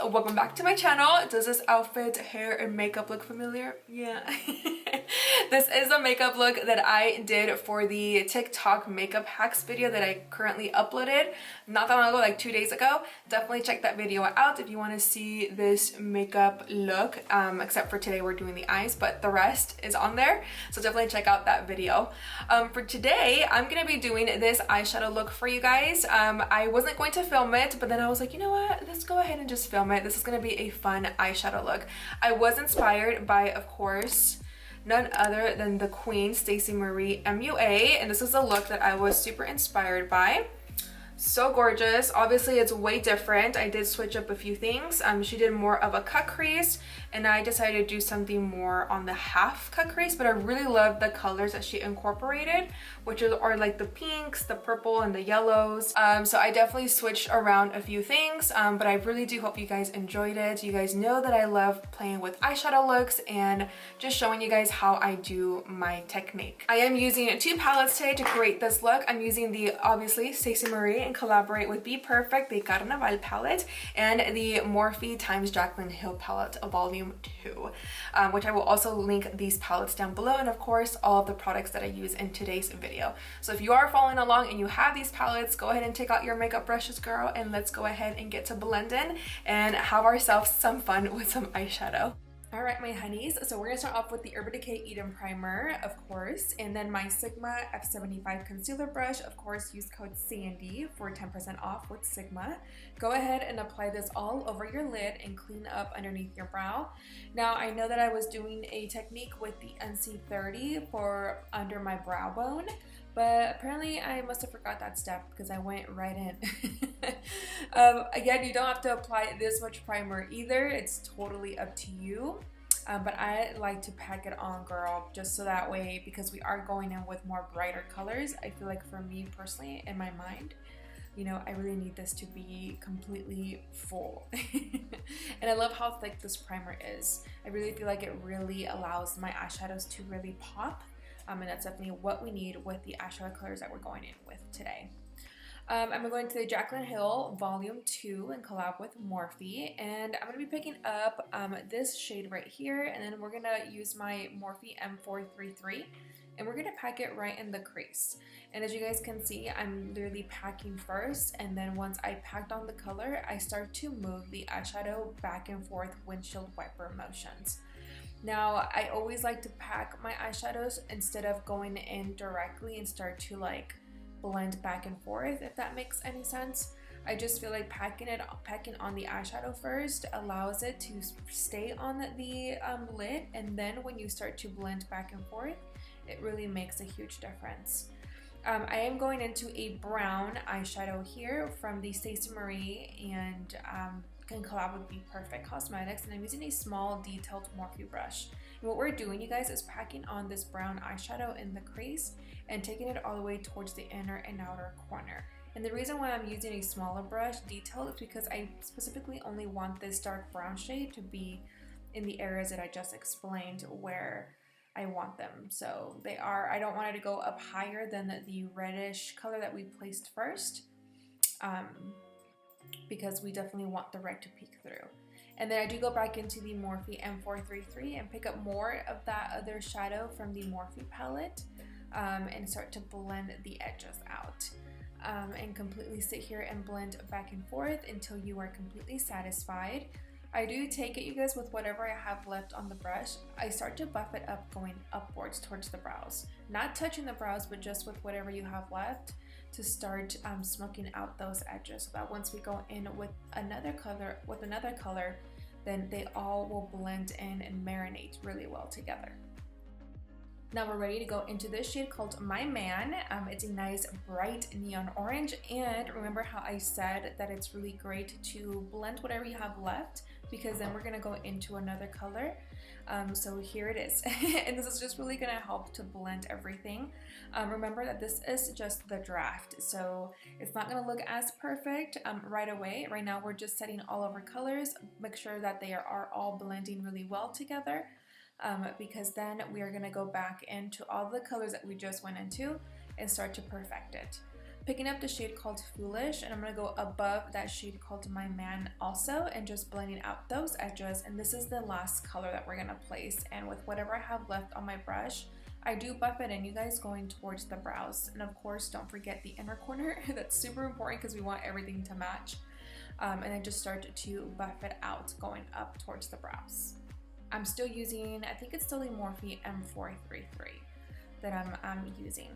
welcome back to my channel. Does this outfit, hair, and makeup look familiar? Yeah. This is a makeup look that I did for the TikTok makeup hacks video that I currently uploaded not that long ago, like 2 days ago. Definitely check that video out if you want to see this makeup look, except for today we're doing the eyes, but the rest is on there, so definitely check out that video. For today, I'm gonna be doing this eyeshadow look for you guys. I wasn't going to film it, but then I was like, you know what, let's go ahead and just film it. This is gonna be a fun eyeshadow look. I was inspired by, of course, none other than the queen, Stacey Marie MUA, and this is a look that I was super inspired by. So gorgeous. Obviously it's way different. I did switch up a few things. She did more of a cut crease and I decided to do something more on the half cut crease, but I really love the colors that she incorporated, which are like the pinks, the purple, and the yellows. So I definitely switched around a few things, but I really do hope you guys enjoyed it. You guys know that I love playing with eyeshadow looks and just showing you guys how I do my technique. I am using two palettes today to create this look. I'm using the, obviously, Stacey Marie and collaborate with BPERFECT, the Carnival palette, and the Morphe times Jaclyn Hill palette, volume 2, which I will also link these palettes down below, and of course all of the products that I use in today's video. So if you are following along and you have these palettes, go ahead and take out your makeup brushes, girl, and let's go ahead and get to blending and have ourselves some fun with some eyeshadow. Alright, my honeys, so we're going to start off with the Urban Decay Eden Primer, of course, and then my Sigma F75 Concealer Brush. Of course, use code SANDY for 10% off with Sigma. Go ahead and apply this all over your lid and clean up underneath your brow. Now, I know that I was doing a technique with the NC30 for under my brow bone, but apparently I must have forgot that step because I went right in. Again, you don't have to apply this much primer either. It's totally up to you. But I like to pack it on, girl, just so that way, because we are going in with more brighter colors, I feel like for me personally, in my mind, you know, I really need this to be completely full. And I love how thick this primer is. I really feel like it really allows my eyeshadows to really pop. And that's definitely what we need with the eyeshadow colors that we're going in with today. I'm going to the Jaclyn Hill Volume 2 and collab with Morphe, and I'm going to be picking up this shade right here, and then we're going to use my Morphe M433, and we're going to pack it right in the crease. And as you guys can see, I'm literally packing first, and then once I packed on the color, I start to move the eyeshadow back and forth windshield wiper motions. Now, I always like to pack my eyeshadows instead of going in directly and start to like blend back and forth, if that makes any sense. I just feel like packing on the eyeshadow first allows it to stay on the lid, and then when you start to blend back and forth, it really makes a huge difference. I am going into a brown eyeshadow here from the Stacey Marie and can collab with BPERFECT Cosmetics, and I'm using a small detailed Morphe brush. And what we're doing, you guys, is packing on this brown eyeshadow in the crease and taking it all the way towards the inner and outer corner. And the reason why I'm using a smaller brush detail is because I specifically only want this dark brown shade to be in the areas that I just explained where I want them. So they are, I don't want it to go up higher than the reddish color that we placed first. Because we definitely want the red to peek through. And then I do go back into the Morphe M433 and pick up more of that other shadow from the Morphe palette and start to blend the edges out. And completely sit here and blend back and forth until you are completely satisfied. I do take it, you guys, with whatever I have left on the brush. I start to buff it up going upwards towards the brows. Not touching the brows, but just with whatever you have left to start smoking out those edges, so that once we go in with another color, then they all will blend in and marinate really well together. Now we're ready to go into this shade called My Man. It's a nice bright neon orange, and remember how I said that it's really great to blend whatever you have left, because then we're gonna go into another color. So here it is. And this is just really gonna help to blend everything. Remember that this is just the draft, so it's not gonna look as perfect right away. Right now we're just setting all of our colors, make sure that they are all blending really well together. Because then we are going to go back into all the colors that we just went into and start to perfect it. Picking up the shade called Foolish, and I'm going to go above that shade called My Man also, and just blending out those edges. And this is the last color that we're going to place, and with whatever I have left on my brush, I do buff it in, you guys, going towards the brows. And of course, don't forget the inner corner. That's super important because we want everything to match. And then just start to buff it out going up towards the brows. I'm still using, I think it's still the Morphe M433 that I'm using.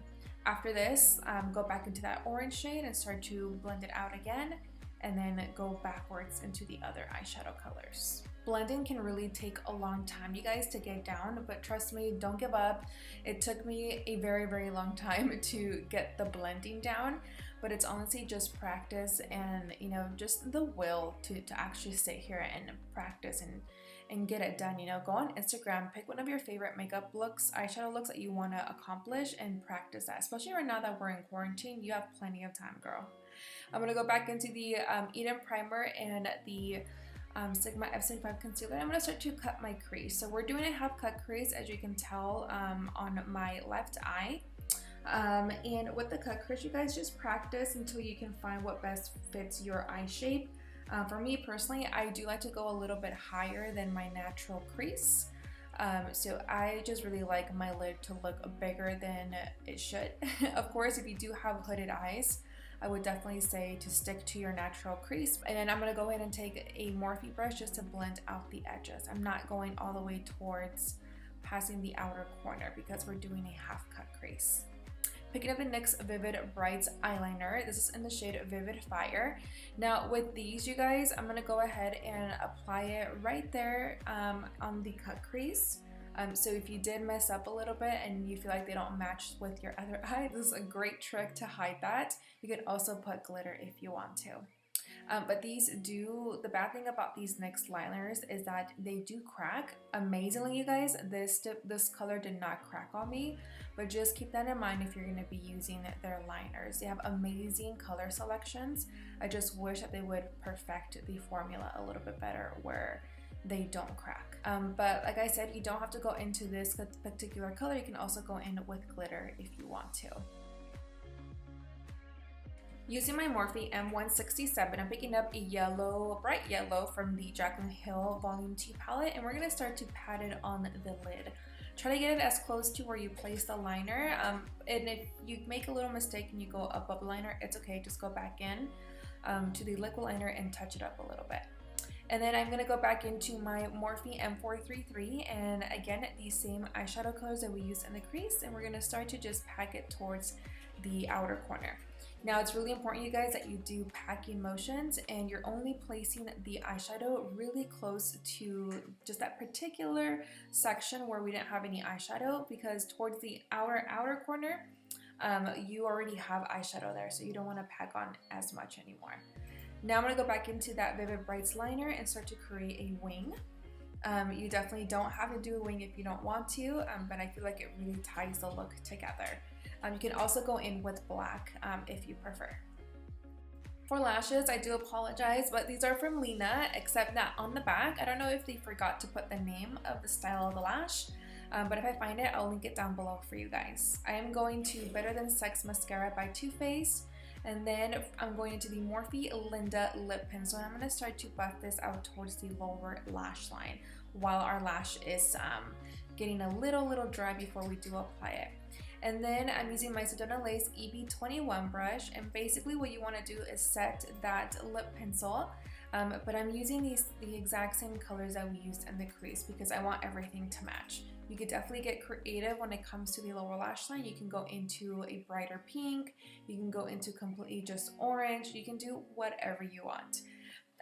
After this, go back into that orange shade and start to blend it out again, and then go backwards into the other eyeshadow colors. Blending can really take a long time, you guys, to get down, but trust me, don't give up. It took me a very, very long time to get the blending down, but it's honestly just practice and, you know, just the will to actually sit here and practice and get it done. You know, go on Instagram, pick one of your favorite makeup looks, eyeshadow looks that you want to accomplish, and practice that. Especially right now that we're in quarantine, you have plenty of time, girl. I'm gonna go back into the Eden primer and the Sigma F75 concealer. I'm gonna start to cut my crease. So we're doing a half cut crease, as you can tell, on my left eye. And with the cut crease, you guys just practice until you can find what best fits your eye shape. For me personally, I do like to go a little bit higher than my natural crease. So I just really like my lid to look bigger than it should. Of course, if you do have hooded eyes, I would definitely say to stick to your natural crease. And then I'm gonna go ahead and take a Morphe brush just to blend out the edges. I'm not going all the way towards passing the outer corner because we're doing a half cut crease. Picking up the NYX Vivid Brights eyeliner. This is in the shade Vivid Fire. Now with these, you guys, I'm gonna go ahead and apply it right there on the cut crease. So if you did mess up a little bit and you feel like they don't match with your other eye, this is a great trick to hide that. You can also put glitter if you want to. But these do, the bad thing about these NYX liners is that they do crack. Amazingly, you guys, this color did not crack on me, but just keep that in mind if you're going to be using their liners. They have amazing color selections. I just wish that they would perfect the formula a little bit better where they don't crack. But like I said, you don't have to go into this particular color. You can also go in with glitter if you want to. Using my Morphe M167, I'm picking up a yellow, bright yellow from the Jaclyn Hill Volume 2 palette, and we're going to start to pat it on the lid. Try to get it as close to where you place the liner, and if you make a little mistake and you go above the liner, it's okay, just go back in to the liquid liner and touch it up a little bit. And then I'm going to go back into my Morphe M433, and again, these same eyeshadow colors that we used in the crease, and we're going to start to just pack it towards the outer corner. Now it's really important, you guys, that you do packing motions and you're only placing the eyeshadow really close to just that particular section where we didn't have any eyeshadow, because towards the outer corner, you already have eyeshadow there, so you don't want to pack on as much anymore. Now I'm going to go back into that Vivid Brights liner and start to create a wing. You definitely don't have to do a wing if you don't want to, but I feel like it really ties the look together. You can also go in with black if you prefer. For lashes, I do apologize, but these are from LENA, except that on the back, I don't know if they forgot to put the name of the style of the lash, but if I find it, I'll link it down below for you guys. I am going to Better Than Sex Mascara by Too Faced, and then I'm going into the Morphe Linda Lip Pencil, and I'm going to start to buff this out towards the lower lash line while our lash is getting a little dry before we do apply it. And then I'm using my Sedona Lace EB21 brush, and basically what you want to do is set that lip pencil, but I'm using the exact same colors that we used in the crease because I want everything to match. You could definitely get creative when it comes to the lower lash line. You can go into a brighter pink, you can go into completely just orange, you can do whatever you want.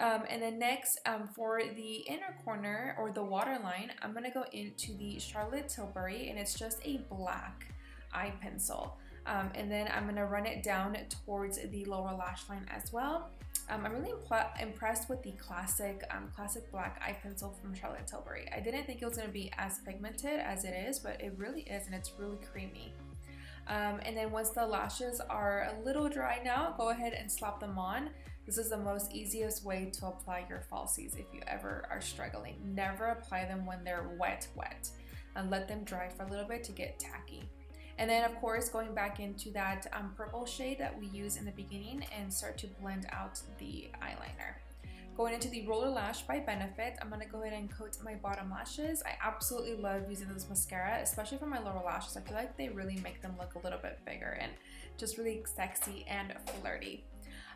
And then next, for the inner corner or the waterline, I'm going to go into the Charlotte Tilbury, and it's just a black eye pencil. And then I'm going to run it down towards the lower lash line as well. I'm really impressed with the classic black eye pencil from Charlotte Tilbury. I didn't think it was going to be as pigmented as it is, but it really is, and it's really creamy. And then once the lashes are a little dry now, go ahead and slap them on. This is the most easiest way to apply your falsies if you ever are struggling. Never apply them when they're wet, and let them dry for a little bit to get tacky. And then of course going back into that purple shade that we use in the beginning and start to blend out the eyeliner. Going into the Roller Lash by Benefit, I'm going to go ahead and coat my bottom lashes. I absolutely love using this mascara, especially for my lower lashes. I feel like they really make them look a little bit bigger and just really sexy and flirty.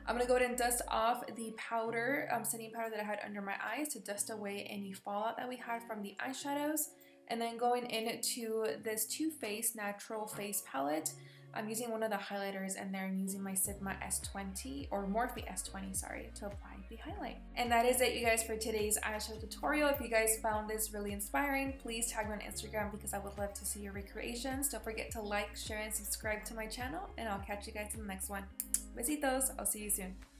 I'm going to go ahead and dust off the powder, setting powder that I had under my eyes to dust away any fallout that we had from the eyeshadows. And then going into this Too Faced Natural Face Palette, I'm using one of the highlighters in there and using my Sigma S20 or Morphe S20, sorry, to apply the highlight. And that is it, you guys, for today's eyeshadow tutorial. If you guys found this really inspiring, please tag me on Instagram because I would love to see your recreations. Don't forget to like, share, and subscribe to my channel, and I'll catch you guys in the next one. Besitos! I'll see you soon.